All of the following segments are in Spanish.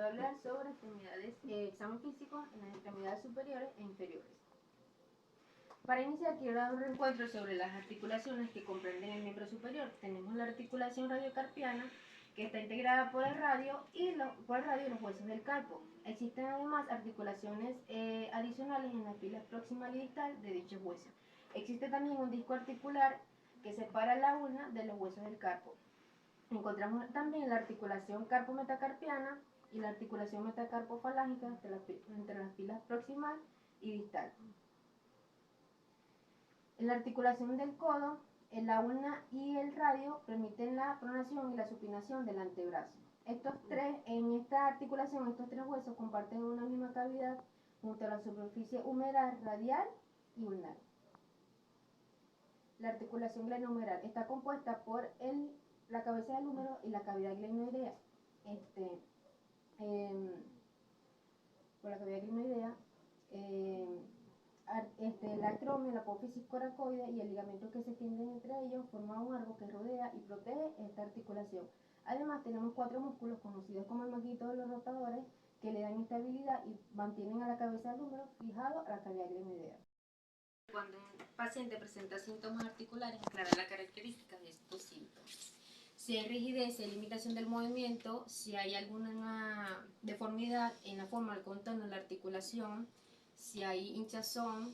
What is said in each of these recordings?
a hablar sobre extremidades, examen físico en las extremidades superiores e inferiores. Para iniciar quiero dar un reencuentro sobre las articulaciones que comprenden el miembro superior. Tenemos la articulación radiocarpiana, que está integrada por el radio y los huesos del carpo. Existen además articulaciones adicionales en las filas proximal y distal de dichos huesos. Existe también un disco articular que separa la ulna de los huesos del carpo. Encontramos también la articulación carpo-metacarpiana y la articulación metacarpofalángica entre las filas proximal y distal. En la articulación del codo, la ulna y el radio permiten la pronación y la supinación del antebrazo. En esta articulación, estos tres huesos comparten una misma cavidad junto a la superficie humeral radial y ulnar. La articulación glenohumeral está compuesta por la cabeza del húmero y la cavidad glenoidea. Por la cavidad glenoidea, el acromio, la apófisis coracoide y el ligamento que se extienden entre ellos forman un arco que rodea y protege esta articulación. Además, tenemos 4 músculos conocidos como el manguito de los rotadores que le dan estabilidad y mantienen a la cabeza del húmero fijado a la cavidad glenoidea. Cuando un paciente presenta síntomas articulares, aclarar las características de estos síntomas. Si hay rigidez, si hay limitación del movimiento, si hay alguna deformidad en la forma del contorno de la articulación, si hay hinchazón,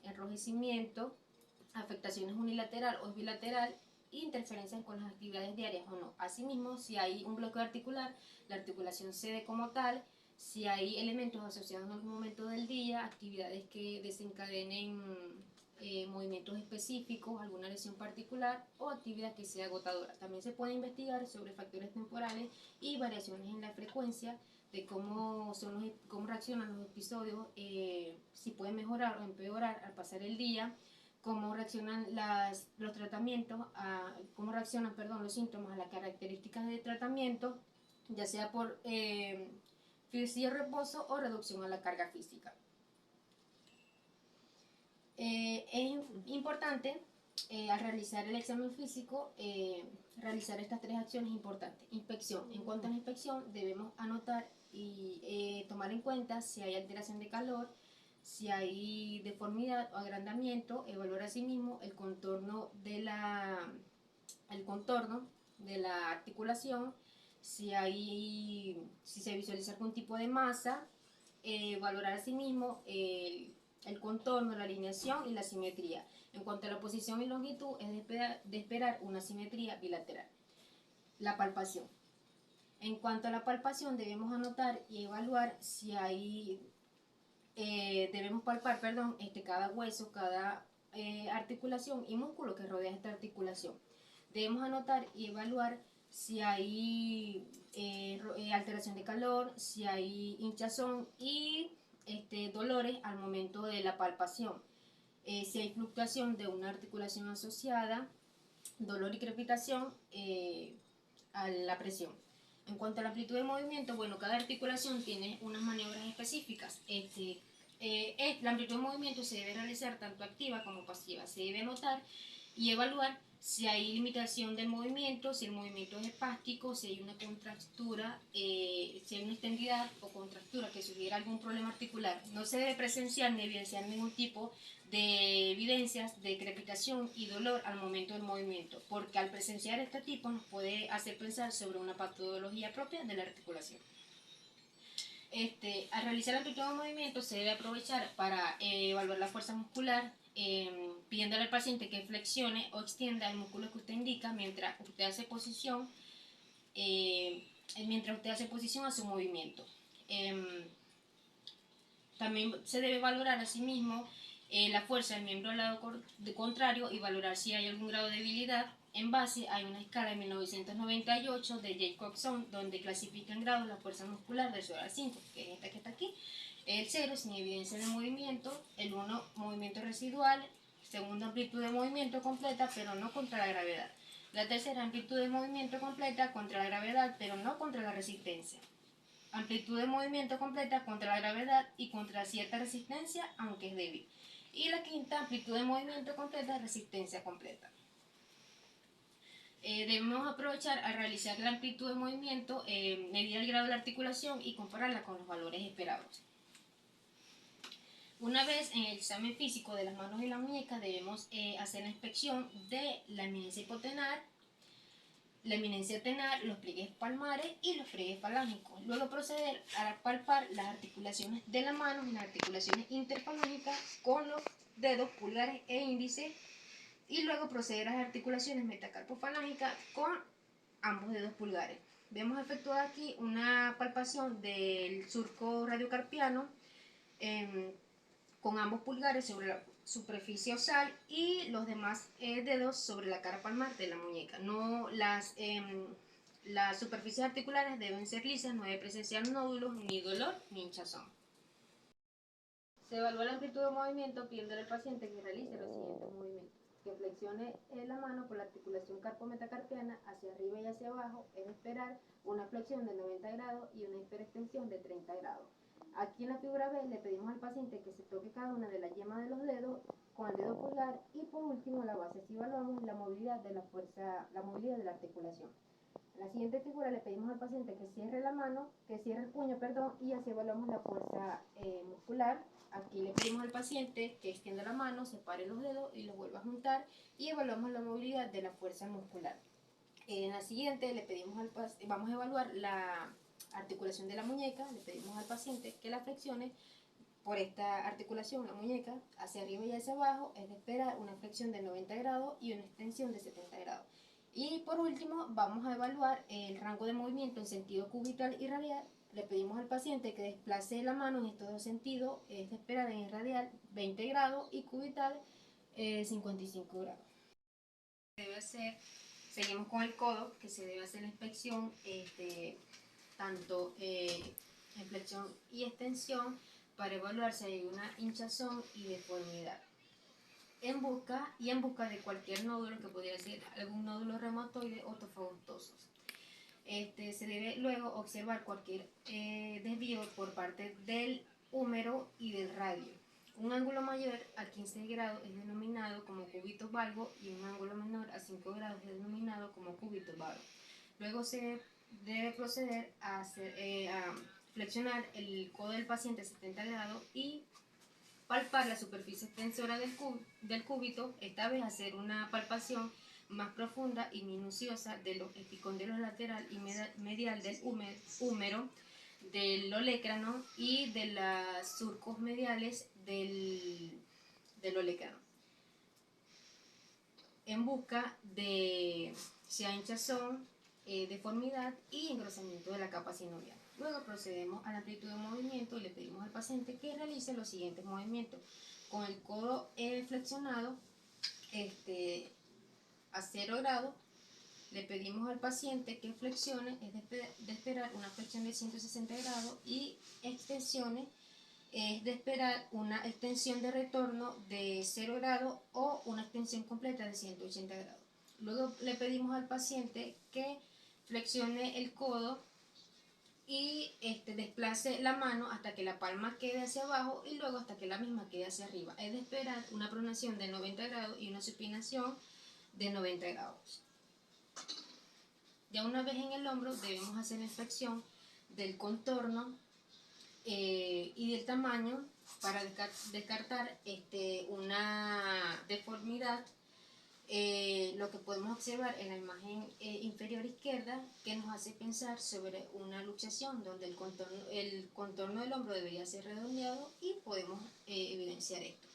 enrojecimiento, afectaciones unilateral o bilateral, interferencias con las actividades diarias o no. Asimismo, si hay un bloqueo articular, la articulación cede como tal, si hay elementos asociados en algún momento del día, actividades que desencadenen movimientos específicos, alguna lesión particular o actividad que sea agotadora. También se puede investigar sobre factores temporales y variaciones en la frecuencia de cómo reaccionan los episodios, si pueden mejorar o empeorar al pasar el día, cómo reaccionan los tratamientos, cómo reaccionan, los síntomas a las características de tratamiento, ya sea por físico reposo o reducción a la carga física. Es importante al realizar el examen físico realizar estas 3 acciones importantes. Inspección. En cuanto a la inspección debemos anotar y tomar en cuenta si hay alteración de calor, si hay deformidad o agrandamiento, evaluar asimismo el contorno de la articulación, si se visualiza algún tipo de masa, valorar asimismo el contorno, la alineación y la simetría. En cuanto a la posición y longitud, es de esperar una simetría bilateral. La palpación. En cuanto a la palpación, debemos anotar y evaluar si debemos palpar, cada hueso, cada articulación y músculo que rodea esta articulación. Debemos anotar y evaluar si hay alteración de calor, si hay hinchazón y dolores al momento de la palpación. Si hay fluctuación de una articulación asociada, dolor y crepitación a la presión. En cuanto a la amplitud de movimiento, cada articulación tiene unas maniobras específicas. La amplitud de movimiento se debe realizar tanto activa como pasiva. Se debe anotar y evaluar si hay limitación del movimiento, si el movimiento es espástico, si hay una contractura, si hay una extendidad o contractura que sugiera algún problema articular. No se debe presenciar ni evidenciar ningún tipo de evidencias de crepitación y dolor al momento del movimiento, porque al presenciar este tipo nos puede hacer pensar sobre una patología propia de la articulación. Al realizar la amplitud de movimiento se debe aprovechar para evaluar la fuerza muscular, pidiéndole al paciente que flexione o extienda el músculo que usted indica mientras usted hace posición a su movimiento. También se debe valorar asimismo la fuerza del miembro al lado contrario y valorar si hay algún grado de debilidad. En base hay una escala de 1998 de Jacobson donde clasifican grados la fuerza muscular del 0 al 5, que es esta que está aquí. El 0 sin evidencia de movimiento, el 1 movimiento residual, segunda amplitud de movimiento completa pero no contra la gravedad. La tercera amplitud de movimiento completa contra la gravedad pero no contra la resistencia. Amplitud de movimiento completa contra la gravedad y contra cierta resistencia aunque es débil. Y la quinta amplitud de movimiento completa, resistencia completa. Debemos aprovechar al realizar la amplitud de movimiento, medir el grado de la articulación y compararla con los valores esperados. Una vez en el examen físico de las manos y las muñecas debemos hacer la inspección de la eminencia hipotenar, la eminencia tenar, los pliegues palmares y los pliegues falángicos. Luego proceder a palpar las articulaciones de la mano y las articulaciones interfalángicas con los dedos pulgares e índice, y luego proceder a las articulaciones metacarpofalángicas con ambos dedos pulgares. Vemos efectuada aquí una palpación del surco radiocarpiano con ambos pulgares sobre la superficie osal y los demás dedos sobre la cara palmar de la muñeca. Las superficies articulares deben ser lisas, no debe presenciar nódulos, ni dolor, ni hinchazón. Se evalúa la amplitud de movimiento pidiéndole al paciente que realice los siguientes movimientos: que flexione la mano por la articulación carpometacarpiana hacia arriba y hacia abajo, es esperar una flexión de 90 grados y una hiperextensión de 30 grados. Aquí en la figura B le pedimos al paciente que se toque cada una de las yemas de los dedos con el dedo pulgar, y por último la base si evaluamos la movilidad de la fuerza, la movilidad de la articulación. En la siguiente figura le pedimos al paciente que cierre la mano, que cierre el puño, perdón, y así evaluamos la fuerza muscular. Aquí le pedimos al paciente que extienda la mano, separe los dedos y los vuelva a juntar, y evaluamos la movilidad de la fuerza muscular. En la siguiente le pedimos vamos a evaluar la articulación de la muñeca. Le pedimos al paciente que la flexione por esta articulación, la muñeca, hacia arriba y hacia abajo, es de esperar una flexión de 90 grados y una extensión de 70 grados. Y por último, vamos a evaluar el rango de movimiento en sentido cubital y radial. Le pedimos al paciente que desplace la mano en estos dos sentidos, es de esperar en el radial 20 grados y cubital 55 grados. Debe hacer, seguimos con el codo, que se debe hacer la inspección tanto en flexión y extensión para evaluar si hay una hinchazón y deformidad. En busca de cualquier nódulo, que podría ser algún nódulo reumatoide o tofagostosos. Se debe luego observar cualquier desvío por parte del húmero y del radio. Un ángulo mayor a 15 grados es denominado como cúbito valgo, y un ángulo menor a 5 grados es denominado como cúbito valgo. Luego se debe proceder a flexionar el codo del paciente a 70 grados y palpar la superficie extensora del cúbito, esta vez hacer una palpación más profunda y minuciosa de los epicondelos lateral y medial del húmero, del olecrano y de los surcos mediales del olecrano, en busca de si hay hinchazón, deformidad y engrosamiento de la capa sinovial. Luego procedemos a la amplitud de movimiento y le pedimos al paciente que realice los siguientes movimientos. Con el codo flexionado a 0 grados, le pedimos al paciente que flexione, es de esperar una flexión de 160 grados, y extensiones, es de esperar una extensión de retorno de 0 grados o una extensión completa de 180 grados. Luego le pedimos al paciente que flexione el codo y desplace la mano hasta que la palma quede hacia abajo y luego hasta que la misma quede hacia arriba. Es de esperar una pronación de 90 grados y una supinación de 90 grados. Ya una vez en el hombro debemos hacer la inspección del contorno y del tamaño para descartar una deformidad. Lo que podemos observar en la imagen inferior izquierda, que nos hace pensar sobre una luxación donde el contorno del hombro debería ser redondeado, y podemos evidenciar esto.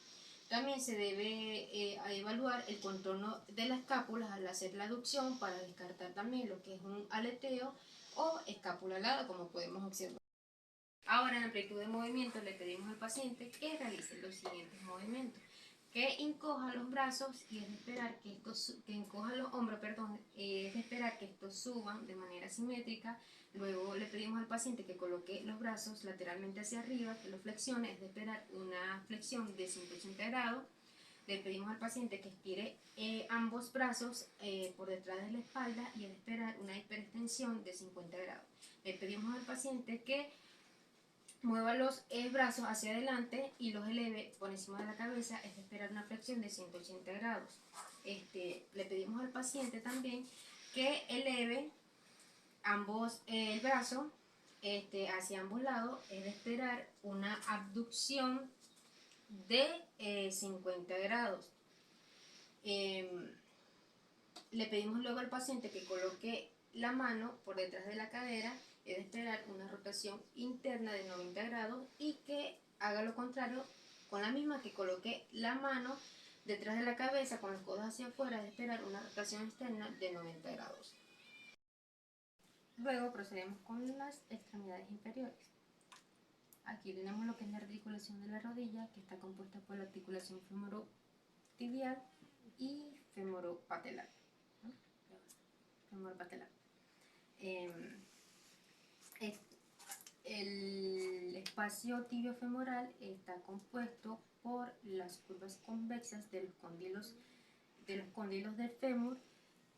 También se debe evaluar el contorno de la escápula al hacer la aducción para descartar también lo que es un aleteo o escápula alada, como podemos observar. Ahora, en amplitud de movimiento, le pedimos al paciente que realice los siguientes movimientos: que encoja los brazos y es de esperar que encoja los hombros, perdón, es de esperar que estos suban de manera simétrica. Luego le pedimos al paciente que coloque los brazos lateralmente hacia arriba, que los flexione, es de esperar una flexión de 180 grados. Le pedimos al paciente que estire ambos brazos por detrás de la espalda y es de esperar una hiperextensión de 50 grados. Le pedimos al paciente que mueva los brazos hacia adelante y los eleve por encima de la cabeza, es de esperar una flexión de 180 grados. Le pedimos al paciente también que eleve ambos el brazo hacia ambos lados, es de esperar una abducción de 50 grados. Le pedimos luego al paciente que coloque la mano por detrás de la cadera, es de esperar una rotación interna de 90 grados y que haga lo contrario con la misma, que coloque la mano detrás de la cabeza con los codos hacia afuera, es de esperar una rotación externa de 90 grados. Luego procedemos con las extremidades inferiores. Aquí tenemos lo que es la articulación de la rodilla, que está compuesta por la articulación femorotibial y femoropatelar. ¿No? Femoropatelar. El espacio tibiofemoral está compuesto por las curvas convexas de los cóndilos del fémur,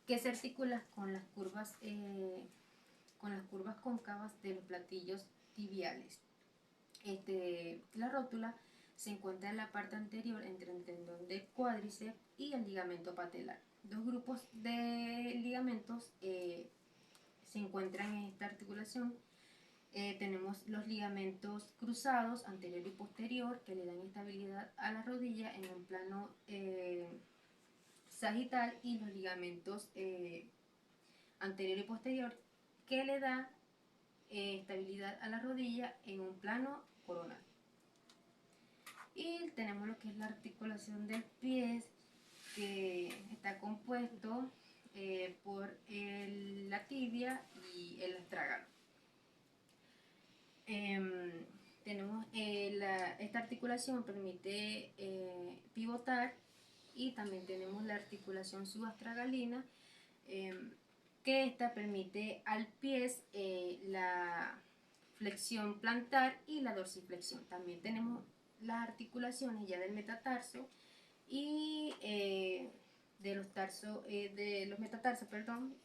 que se articulan con las curvas cóncavas de los platillos tibiales. La rótula se encuentra en la parte anterior entre el tendón del cuádriceps y el ligamento patelar. Dos grupos de ligamentos se encuentran en esta articulación. Tenemos los ligamentos cruzados anterior y posterior, que le dan estabilidad a la rodilla en un plano sagital, y los ligamentos anterior y posterior, que le da estabilidad a la rodilla en un plano coronal. Y tenemos lo que es la articulación del pie, que está compuesto por la tibia y el astrágalo. Esta articulación permite pivotar, y también tenemos la articulación subastragalina, que esta permite al pie la flexión plantar y la dorsiflexión. También tenemos las articulaciones ya del metatarso y de los metatarsos,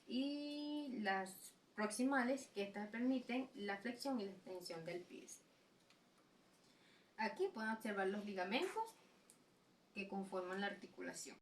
y las proximales, que estas permiten la flexión y la extensión del pie. Aquí pueden observar los ligamentos que conforman la articulación.